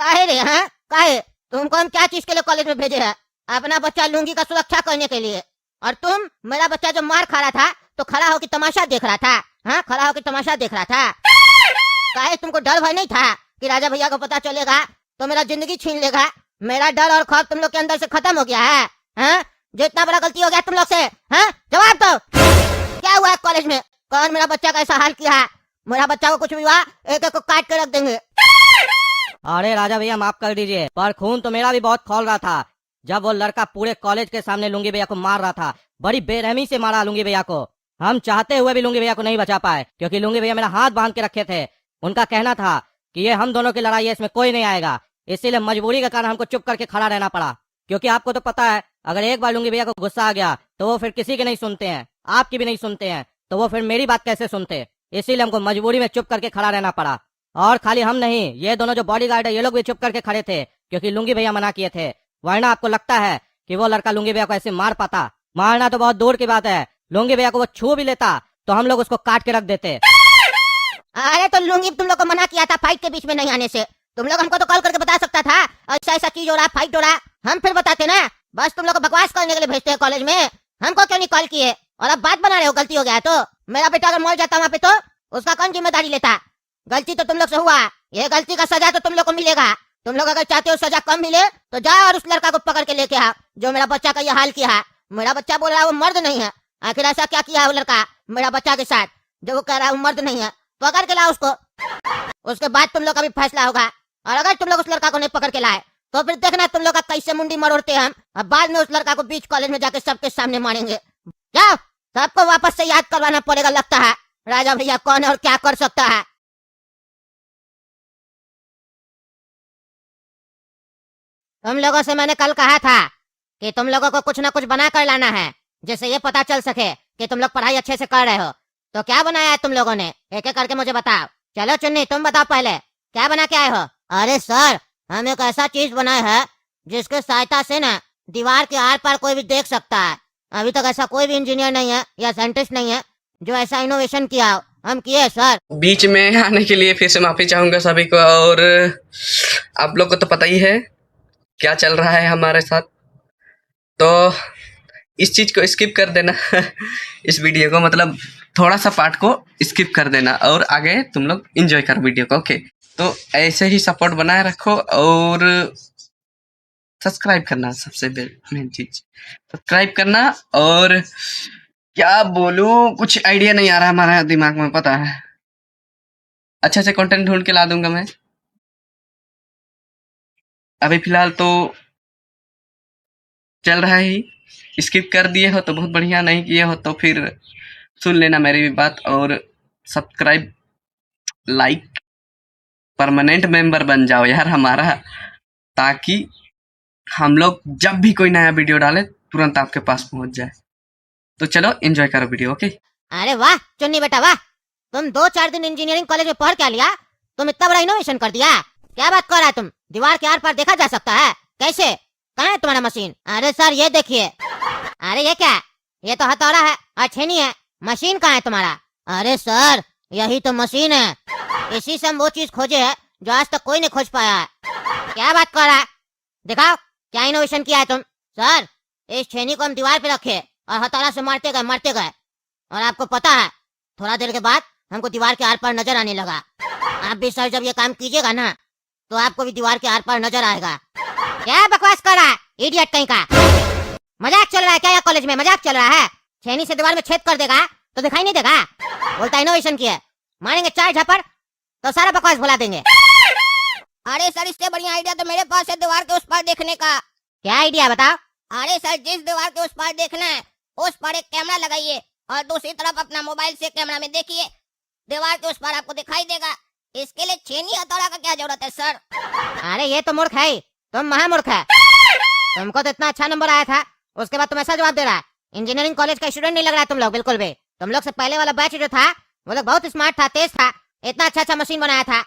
काहे रे? हाँ काहे? तुमको हम क्या चीज के लिए कॉलेज में भेजे हैं? अपना बच्चा लुंगी का सुरक्षा करने के लिए। और तुम, मेरा बच्चा जो मार खा रहा था तो खड़ा होकर तमाशा देख रहा था। हाँ, खड़ा होकर तमाशा देख रहा था। काहे तुमको डर भय नहीं था कि राजा भैया को पता चलेगा तो मेरा जिंदगी छीन लेगा? मेरा डर और खौफ तुम लोग के अंदर से खत्म हो गया है? हाँ, जो इतना बड़ा गलती हो गया तुम लोग से। हाँ, जवाब दो, क्या हुआ कॉलेज में? कौन मेरा बच्चा का ऐसा हाल किया है? मेरा बच्चा को कुछ भी हुआ एक एक को काट के रख देंगे। अरे राजा भैया माफ कर दीजिए, पर खून तो मेरा भी बहुत खौल रहा था जब वो लड़का पूरे कॉलेज के सामने लुंगी भैया को मार रहा था। बड़ी बेरहमी से मारा लुंगी भैया को। हम चाहते हुए भी लुंगी भैया को नहीं बचा पाए, क्योंकि लुंगी भैया मेरा हाथ बांध के रखे थे। उनका कहना था कि ये हम दोनों की लड़ाई है, इसमें कोई नहीं आएगा। इसीलिए मजबूरी के कारण हमको चुप करके खड़ा रहना पड़ा, क्योंकि आपको तो पता है अगर एक बार लुंगी भैया को गुस्सा आ गया तो वो फिर किसी की नहीं सुनते हैं, आपकी भी नहीं सुनते हैं, तो वो फिर मेरी बात कैसे सुनते? इसीलिए हमको मजबूरी में चुप करके खड़ा रहना पड़ा। और खाली हम नहीं, ये दोनों जो बॉडीगार्ड है ये लोग भी चुप करके खड़े थे, क्योंकि लुंगी भैया मना किए थे। वरना आपको लगता है कि वो लड़का लुंगी भैया को ऐसे मार पाता? मारना तो बहुत दूर की बात है, लुंगी भैया को वो छू भी लेता तो हम लोग उसको काट के रख देते। अरे तो लुंगी तुम लोग को मना किया था फाइट के बीच में नहीं आने से। तुम लोग हमको तो कॉल करके बता सकता था ऐसा ऐसा चीज हो रहा, फाइट हो रहा, हम फिर बताते ना। बस तुम लोग को बकवास करने के लिए भेजते हैं कॉलेज में। हमको क्यों नहीं कॉल किए? और अब बात बना रहे हो, गलती हो गया तो मेरा बेटा अगर मर जाता वहाँ पे तो उसका कौन जिम्मेदारी लेता? गलती तो तुम लोग से हुआ, ये गलती का सजा तो तुम लोग को मिलेगा। तुम लोग अगर चाहते हो सजा कम मिले तो जाओ और उस लड़का को पकड़ के लेके आओ जो मेरा बच्चा का ये हाल किया है। मेरा बच्चा बोल रहा है वो मर्द नहीं है, आखिर ऐसा क्या किया है वो लड़का मेरा बच्चा के साथ जो वो कह रहा है वो मर्द नहीं है? पकड़ के लाओ उसको, उसके बाद तुम लोग का भी फैसला होगा। और अगर तुम लोग उस लड़का को नहीं पकड़ के लाए तो फिर देखना तुम लोग का कैसे मुंडी मरोड़ते हैं हम, और बाद में उस लड़का को बीच कॉलेज में जाके सबके सामने मारेंगे। जाओ, सबको वापस से याद करवाना पड़ेगा। लगता है राजा भैया कौन है और क्या कर सकता है। तुम लोगों से मैंने कल कहा था कि तुम लोगों को कुछ ना कुछ बना कर लाना है जिससे ये पता चल सके कि तुम लोग पढ़ाई अच्छे से कर रहे हो। तो क्या बनाया है तुम लोगों ने? एक एक करके मुझे बताओ। चलो चुन्नी तुम बताओ पहले, क्या बना के आए हो? अरे सर, हम एक ऐसा चीज बनाए है जिसके सहायता से ना दीवार के आर पार कोई भी देख सकता है। अभी तक ऐसा कोई भी इंजीनियर नहीं है या साइंटिस्ट नहीं है जो ऐसा इनोवेशन किया हो। हम किए सर। बीच में आने के लिए फिर से माफी चाहूंगा सभी को। और आप लोग को तो पता ही है क्या चल रहा है हमारे साथ, तो इस चीज को स्किप कर देना इस वीडियो को, मतलब थोड़ा सा पार्ट को स्किप कर देना और आगे तुम लोग एंजॉय करो वीडियो को। ओके, तो ऐसे ही सपोर्ट बनाए रखो और सब्सक्राइब करना, सबसे मेन चीज सब्सक्राइब करना। और क्या बोलूं, कुछ आइडिया नहीं आ रहा हमारा दिमाग में, पता है। अच्छे से कंटेंट ढूंढ के ला दूंगा मैं। अभी फिलहाल तो चल रहा है ही, स्किप कर दिए हो तो बहुत बढ़िया, नहीं किए हो तो फिर सुन लेना मेरी भी बात और सब्सक्राइब लाइक परमानेंट मेंबर बन जाओ यार हमारा, ताकि हम लोग जब भी कोई नया वीडियो डाले तुरंत आपके पास पहुंच जाए। तो चलो एंजॉय करो वीडियो। ओके। अरे वाह चुन्नी बेटा वाह, तुम 2-4 दिन इंजीनियरिंग कॉलेज में पढ़ क्या लिया? तुम इतना बड़ा इनोवेशन कर दिया। क्या बात कर रहा है तुम? दीवार के आर पार देखा जा सकता है? कैसे? कहाँ है तुम्हारा मशीन? अरे सर ये देखिए। अरे ये क्या? ये तो हथौड़ा है और छेनी है। मशीन कहाँ है तुम्हारा? अरे सर यही तो मशीन है, इसी से हम वो चीज खोजे है जो आज तक कोई नहीं खोज पाया है। क्या बात कर रहा है? दिखाओ क्या इनोवेशन किया है तुम। सर इस छेनी को हम दीवार पे रखे और हथौड़ा से मारते गए और आपको पता है थोड़ा देर के बाद हमको दीवार के आर पार नजर आने लगा। आप भी सर जब ये काम कीजिएगा ना तो आपको भी दीवार के आर पार नजर आएगा। क्या बकवास कर रहा है इडियट कहीं का? मजाक चल रहा है क्या? कॉलेज में मजाक चल रहा है? छेनी से दीवार में छेद कर देगा तो दिखाई नहीं देगा? बोलता इनोवेशन किया, मारेंगे 4 झपड़ तो सारा बकवास भुला देंगे। अरे सर इससे बढ़िया आइडिया तो मेरे पास है दीवार के उस पार देखने का। क्या आइडिया बताओ? अरे सर जिस दीवार के उस पार देखना है उस पर एक कैमरा लगाइए और दूसरी तरफ अपना मोबाइल से कैमरा में देखिए, दीवार के उस पार आपको दिखाई देगा। इसके लिए छेनी हथौड़ा का क्या जरूरत है सर? अरे ये तो मूर्ख है, तुम महामूर्ख है। तुमको तो इतना अच्छा नंबर आया था, उसके बाद तुम ऐसा जवाब दे रहा है। इंजीनियरिंग कॉलेज का स्टूडेंट नहीं लग रहा है तुम लोग बिल्कुल भी। तुम लोग से पहले वाला बैच जो था वो लोग बहुत स्मार्ट था, तेज था, इतना अच्छा मशीन बनाया था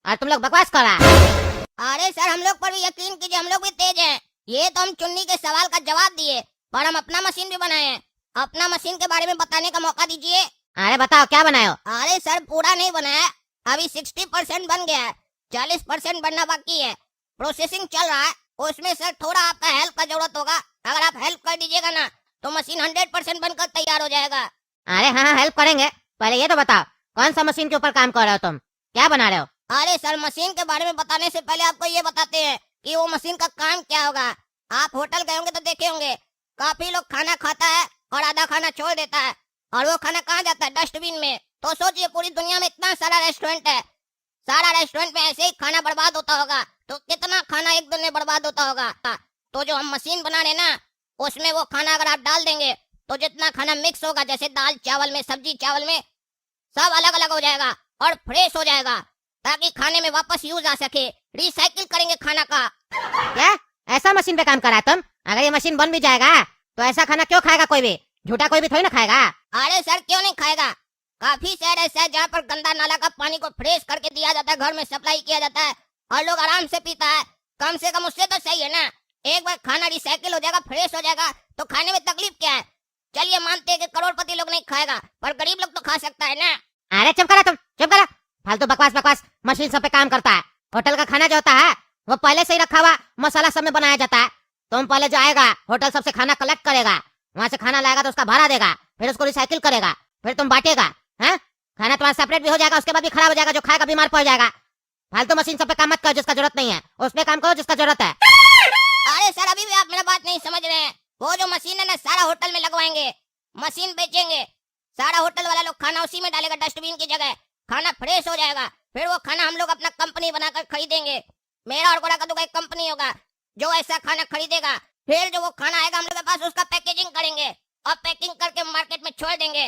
और तुम लोग बकवास कर रहा है। अरे सर हम लोग पर भी यकीन कीजिए, हम लोग भी तेज हैं। ये तो हम चुन्नी के सवाल का जवाब दिए, पर हम अपना मशीन भी बनाए हैं। अपना मशीन के बारे में बताने का मौका दीजिए। अरे बताओ क्या बनाए हो? अरे सर पूरा नहीं बनाया, अभी 60% बन गया है, 40% बनना बाकी है। प्रोसेसिंग चल रहा है, उसमें सर थोड़ा आपका हेल्प का जरूरत होगा। अगर आप हेल्प कर दीजिएगा ना तो मशीन 100% बनकर तैयार हो जाएगा। अरे हाँ हेल्प करेंगे, पहले ये तो बताओ कौन सा मशीन के ऊपर काम कर रहे हो तुम, क्या बना रहे हो? अरे सर, मशीन के बारे में बताने से पहले आपको ये बताते हैं कि वो मशीन का काम क्या होगा। आप होटल गए होंगे तो देखे होंगे, काफी लोग खाना खाता है और आधा खाना छोड़ देता है, और वो खाना कहाँ जाता है? डस्टबिन में। तो सोचिए पूरी दुनिया में इतना सारा रेस्टोरेंट है, सारा रेस्टोरेंट में ऐसे ही खाना बर्बाद होता होगा तो कितना खाना एक दिन में बर्बाद होता होगा। तो जो हम मशीन बना रहे ना, उसमें वो खाना अगर आप डाल देंगे तो जितना खाना मिक्स होगा, जैसे दाल चावल में, सब्जी चावल में, सब अलग अलग हो जाएगा और फ्रेश हो जाएगा, ताकि खाने में वापस यूज आ सके। रिसाइकिल करेंगे खाना का। क्या ऐसा मशीन पे काम कर रहा है तुम? अगर ये मशीन बन भी जाएगा तो ऐसा खाना क्यों खाएगा कोई भी? झूठा कोई भी थोड़ी ना खाएगा। अरे सर, क्यों नहीं खाएगा? काफी शहर ऐसा है जहाँ पर गंदा नाला का पानी को फ्रेश करके दिया जाता है, घर में सप्लाई किया जाता है और लोग आराम से पीता है। कम से कम उससे तो सही है ना। एक बार खाना रिसाइकिल हो जाएगा, फ्रेश हो जाएगा, तो खाने में तकलीफ क्या है? चलिए मानते हैं कि करोड़पति लोग नहीं खाएगा, पर गरीब लोग तो खा सकता है ना। अरे चुप करा तुम, चुप करा। फालतू बकवास बकवास, मशीन सब पे काम करता है। होटल का खाना जो होता है वो पहले से ही रखा हुआ मसाला सब में बनाया जाता है। तुम पहले जाएगा होटल सबसे खाना कलेक्ट करेगा, वहाँ से खाना लाएगा तो उसका भाड़ा देगा, फिर उसको रिसाइकिल करेगा, फिर तुम बांटेगा। हैं? खाना तुम्हारा सेपरेट भी हो जाएगा, उसके बाद भी खराब हो जाएगा, जो खाएगा बीमार पड़ जाएगा। फालतू मशीन सब पे काम मत करो जिसका जरूरत नहीं है, उस पे काम करो जिसका जरूरत है। अरे सर, अभी भी आप मेरा बात नहीं समझ रहे हैं। वो जो मशीन है ना, सारा होटल में लगवाएंगे, मशीन बेचेंगे, सारा होटल वाला लोग खाना उसी में डालेगा, डस्टबिन की जगह। खाना फ्रेश हो जाएगा, फिर वो खाना हम लोग अपना कंपनी बनाकर खरीदेंगे। मेरा और गोरा कद्दू का एक कंपनी होगा जो ऐसा खाना खरीदेगा। फिर जो वो खाना आएगा हम लोग के पास, उसका पैकेजिंग करेंगे और पैकिंग करके मार्केट में छोड़ देंगे।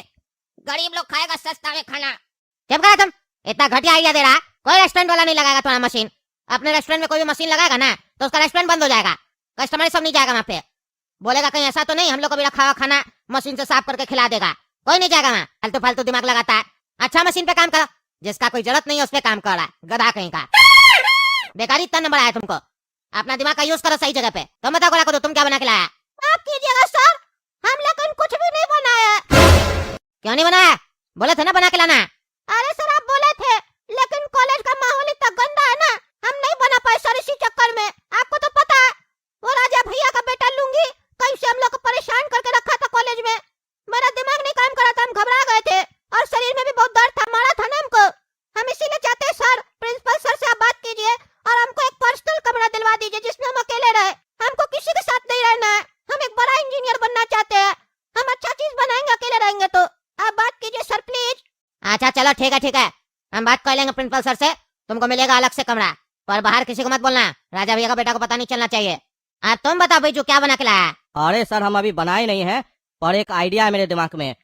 गरीब लोग खाएगा सस्ता में खाना। चुप करा तुम, इतना घटिया आइडिया दे रहा है। कोई रेस्टोरेंट वाला नहीं लगाएगा तुम्हारा मशीन। अपने रेस्टोरेंट में कोई भी मशीन लगाएगा ना तो उसका रेस्टोरेंट बंद हो जाएगा, कस्टमर सब नहीं जाएगा वहाँ पे। बोलेगा कहीं ऐसा तो नहीं हम लोग को भी रखा हुआ खाना मशीन से साफ करके खिला देगा, कोई नहीं जाएगा वहाँ। फालतू फालतू दिमाग लगाता है। अच्छा मशीन पे काम करो, जिसका कोई जरूरत नहीं है उस पे काम कर रहा है, गधा कहीं का। बेकारी इतना नंबर आया तुमको, अपना दिमाग का यूज करो सही जगह पे। तुम बताओ गोरा कद्दू, तुम क्या बना के लाया? माफ कीजिएगा सर, हम लेकिन कुछ भी नहीं बनाया। क्यों नहीं बनाया? बोले थे ना बना के लाना। अरे सर, आप बोले थे, लेकिन कॉलेज का माहौल इतना गंदा है ना, हम नहीं बना पाए सर। इसी चक्कर में आपको तो पता है, वो राजा भैया का बेटा लुंगी कहीं से हम लोग को परेशान करके रखा था कॉलेज में। मेरा दिमाग नहीं काम कर रहा था, हम घबरा गए थे और शरीर में भी बहुत दर्द था, मारा था ना हमको। हम इसीलिए चाहते हैं सर, प्रिंसिपल सर से आप बात कीजिए और हमको एक पर्सनल कमरा दिलवा दीजिए जिसमें हम अकेले रहे। हमको किसी के साथ नहीं रहना है, हम एक बड़ा इंजीनियर बनना चाहते हैं। हम अच्छा चीज बनाएंगे अकेले रहेंगे तो। आप बात कीजिए सर प्लीज। अच्छा चलो ठीक है ठीक है, हम बात कर लेंगे प्रिंसिपल सर से। तुमको मिलेगा अलग से कमरा, पर बाहर किसी को मत बोलना, राजा भैया का बेटा को पता नहीं चलना चाहिए। अब तुम बताओ भाई जो क्या बना के लाया? अरे सर हम अभी बनाए नहीं है, पर एक आइडिया है मेरे दिमाग में,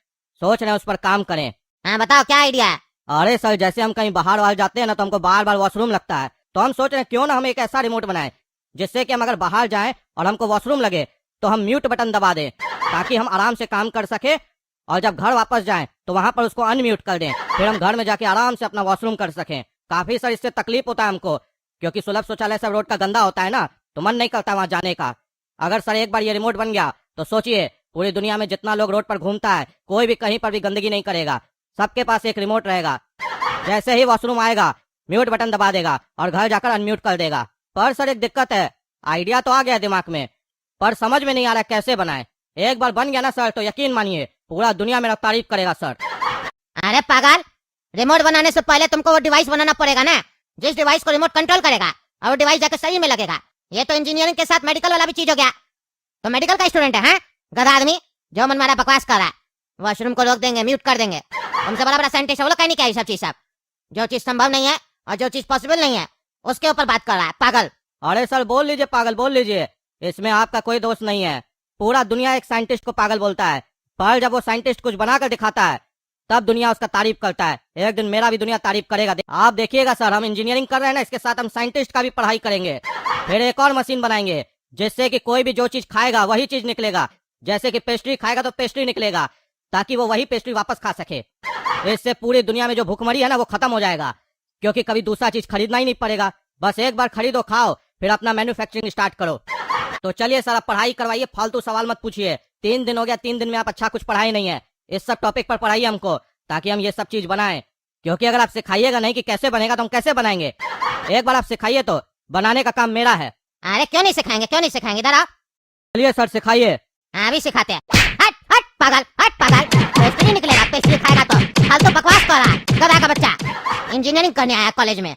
सोच रहे हैं उस पर काम करें। हाँ बताओ क्या आइडिया है? अरे सर जैसे हम कहीं बाहर वाल जाते हैं ना तो हमको बार बार वॉशरूम लगता है, तो हम सोच रहे हैं क्यों ना हम एक ऐसा रिमोट बनाएं जिससे कि हम अगर बाहर जाएं और हमको वॉशरूम लगे तो हम म्यूट बटन दबा दें, ताकि हम आराम से काम कर सके, और जब घर वापस जाएं तो वहां पर उसको अनम्यूट कर दें, फिर हम घर में जाके आराम से अपना वॉशरूम कर सकें। काफी सर इससे तकलीफ होता है हमको, क्योंकि सुलभ शौचालय सब रोड का गंदा होता है ना, तो मन नहीं करता वहां जाने का। अगर सर एक बार ये रिमोट बन गया तो सोचिए पूरी दुनिया में जितना लोग रोड पर घूमता है कोई भी कहीं पर भी गंदगी नहीं करेगा, सबके पास एक रिमोट रहेगा। जैसे ही वॉशरूम आएगा म्यूट बटन दबा देगा और घर जाकर अनम्यूट कर देगा। पर सर एक दिक्कत है, आइडिया तो आ गया दिमाग में, पर समझ में नहीं आ रहा कैसे बनाए। एक बार बन गया ना सर तो यकीन मानिए पूरा दुनिया मेरा तारीफ करेगा सर। अरे पागल, रिमोट बनाने से पहले तुमको वो डिवाइस बनाना पड़ेगा ना, जिस डिवाइस को रिमोट कंट्रोल करेगा, और वो डिवाइस जाकर सही में लगेगा। ये तो इंजीनियरिंग के साथ मेडिकल वाला भी चीज हो गया। तो मेडिकल का स्टूडेंट है हाँ? गधा आदमी जो मन मारा बकवास कर रहा है। वॉशरूम को रोक देंगे, म्यूट कर देंगे। तुमसे बड़ा बड़ा साइंटिस्ट है, वो लोग कहीं नहीं क्या सब चीज सब। जो चीज संभव नहीं है और जो चीज पॉसिबल नहीं है उसके ऊपर बात कर रहा है पागल। अरे सर बोल लीजिए पागल बोल लीजिए, इसमें आपका कोई दोष नहीं है। पूरा दुनिया एक साइंटिस्ट को पागल बोलता है, पर जब वो साइंटिस्ट कुछ बनाकर दिखाता है तब दुनिया उसका तारीफ करता है। एक दिन मेरा भी दुनिया तारीफ करेगा। आप देखिएगा सर, हम इंजीनियरिंग कर रहे हैं ना, इसके साथ हम साइंटिस्ट का भी पढ़ाई करेंगे। फिर एक और मशीन बनाएंगे जिससे कि कोई भी जो चीज खाएगा वही चीज निकलेगा। जैसे कि पेस्ट्री खाएगा तो पेस्ट्री निकलेगा, ताकि वो वही पेस्ट्री वापस खा सके। इससे पूरी दुनिया में जो भूखमरी है ना वो खत्म हो जाएगा, क्योंकि कभी दूसरा चीज खरीदना ही नहीं पड़ेगा। बस एक बार खरीदो, खाओ, फिर अपना मैन्युफैक्चरिंग स्टार्ट करो। तो चलिए सर आप पढ़ाई करवाइए, फालतू सवाल मत पूछिए। 3 दिन हो गया, 3 दिन में आप अच्छा कुछ पढ़ाई नहीं है। इस सब टॉपिक पर पढ़ाइए हमको, ताकि हम ये सब चीज बनाएं। क्योंकि अगर आप सिखाइएगा नहीं कि कैसे बनेगा तो हम कैसे बनाएंगे। एक बार आप सिखाइए तो बनाने का काम मेरा है। अरे क्यों नहीं सिखाएंगे, क्यों नहीं सिखाएंगे, इधर आओ। चलिए सर सिखाइए। अभी सिखाते हैं। हट हट पागल, हट पागल, पेस्ट्री निकलेगा, पेस्ट्री खाएगा तो फालतू बकवास कर रहा है, गधा का बच्चा। इंजीनियरिंग करने आया कॉलेज में,